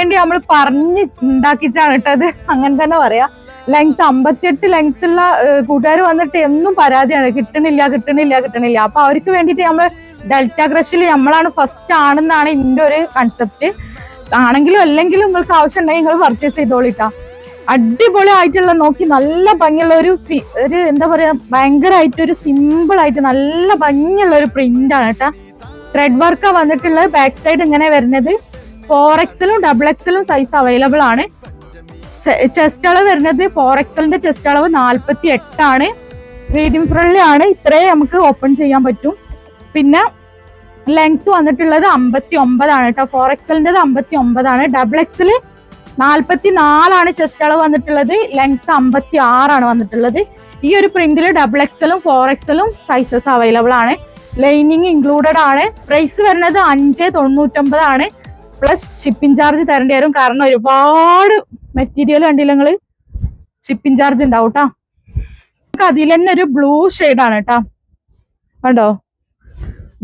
വേണ്ടി നമ്മൾ പറഞ്ഞ് ഉണ്ടാക്കിച്ചാണ് കേട്ടത്, അങ്ങനെ തന്നെ പറയാ. ലെങ്ത് 58 ലെങ്ത് ഉള്ള കൂട്ടുകാർ വന്നിട്ട് എന്നും പരാതിയാണ്, കിട്ടണില്ല. അപ്പൊ അവർക്ക് വേണ്ടിയിട്ട് നമ്മള് ഡെൽറ്റ ക്രഷിൽ നമ്മളാണ് ഫസ്റ്റ് ആണെന്നാണ് ഇതിന്റെ ഒരു കൺസെപ്റ്റ്. ആണെങ്കിലും അല്ലെങ്കിലും നിങ്ങൾക്ക് ആവശ്യം ഉണ്ടെങ്കിൽ നിങ്ങൾ പർച്ചേസ് ചെയ്തോളിട്ടാ. അടിപൊളി ആയിട്ടുള്ള, നോക്കി നല്ല ഭംഗിയുള്ള ഒരു എന്താ പറയാ, ഭയങ്കരമായിട്ട് ഒരു സിമ്പിൾ ആയിട്ട് നല്ല ഭംഗിയുള്ള ഒരു പ്രിന്റ് ആണ് കേട്ടാ. ത്രെഡ് വർക്കാ വന്നിട്ടുള്ളത്. ബാക്ക് സൈഡ് ഇങ്ങനെ വരുന്നത്. 4XL XXL സൈസ് അവൈലബിൾ ആണ്. ചെസ്റ്റ് അളവ് വരുന്നത് 4XL ചെസ്റ്റ് അളവ് 48 ആണ്. മീഡിയം ഫ്രണ്ട്ലി ആണ്. ഇത്രേ നമുക്ക് ഓപ്പൺ ചെയ്യാൻ പറ്റും. പിന്നെ ലെങ്ത് വന്നിട്ടുള്ളത് 59 ആണ് കേട്ടോ. 4XL 59 ആണ്. XXL 44 ചെസ്റ്റ് അളവ് വന്നിട്ടുള്ളത്. ലെങ്ത് 56 ആണ് വന്നിട്ടുള്ളത്. ഈ ഒരു പ്രിന്റിൽ XXL 4XL സൈസസ് അവൈലബിൾ ആണ്. ലൈനിങ് ഇൻക്ലൂഡഡ് ആണ്. പ്രൈസ് വരുന്നത് 599 ആണ്. പ്ലസ് ഷിപ്പിംഗ് ചാർജ് തരേണ്ടി വരും, കാരണം ഒരുപാട് മെറ്റീരിയൽ കണ്ടില്ല നിങ്ങള്, ഷിപ്പിംഗ് ചാർജ് ഉണ്ടാവും കേട്ടോ. അതിൽ തന്നെ ഒരു ബ്ലൂ ഷെയ്ഡാണ് കേട്ടോ, കണ്ടോ,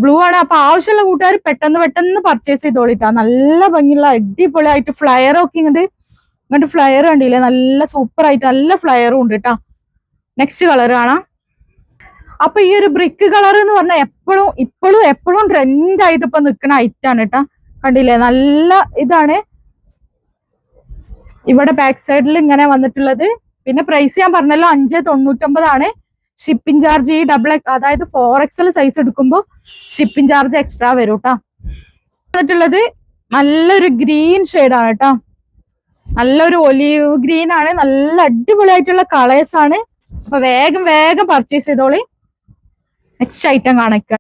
ബ്ലൂ ആണ്. അപ്പൊ ആവശ്യമുള്ള കൂട്ടുകാർ പെട്ടെന്ന് പർച്ചേസ് ചെയ്തോളിട്ടാ. നല്ല ഭംഗിയുള്ള അടിപൊളിയായിട്ട് ഫ്ലയർ ഒക്കെ ഇങ്ങോട്ട് ഫ്ലയർ കണ്ടില്ലേ, നല്ല സൂപ്പർ ആയിട്ട് നല്ല ഫ്ലയറും ഉണ്ട് കേട്ടോ. നെക്സ്റ്റ് കളർ കാണാം. അപ്പൊ ഈ ഒരു ബ്രിക്ക് കളർ എന്ന് പറഞ്ഞാൽ എപ്പോഴും ട്രെൻഡ് ആയിട്ട് ഇപ്പൊ നിൽക്കുന്ന ഐറ്റാണ് കേട്ടോ. കണ്ടില്ലേ, നല്ല ഇതാണ്. ഇവിടെ ബാക്ക് സൈഡിൽ ഇങ്ങനെ വന്നിട്ടുള്ളത്. പിന്നെ പ്രൈസ് ഞാൻ പറഞ്ഞല്ലോ 599 ആണ്. ഷിപ്പിംഗ് ചാർജ് ഈ അതായത് 4XL സൈസ് എടുക്കുമ്പോൾ ഷിപ്പിംഗ് ചാർജ് എക്സ്ട്രാ വരും കേട്ടോ. വന്നിട്ടുള്ളത് നല്ലൊരു ഗ്രീൻ ഷെയ്ഡാണ് കേട്ടോ. നല്ലൊരു ഒലീവ് ഗ്രീൻ ആണ്. നല്ല അടിപൊളിയായിട്ടുള്ള കളേഴ്സ് ആണ്. അപ്പൊ വേഗം പർച്ചേസ് ചെയ്തോളി. നെക്സ്റ്റ് ഐറ്റം കാണിക്കാം.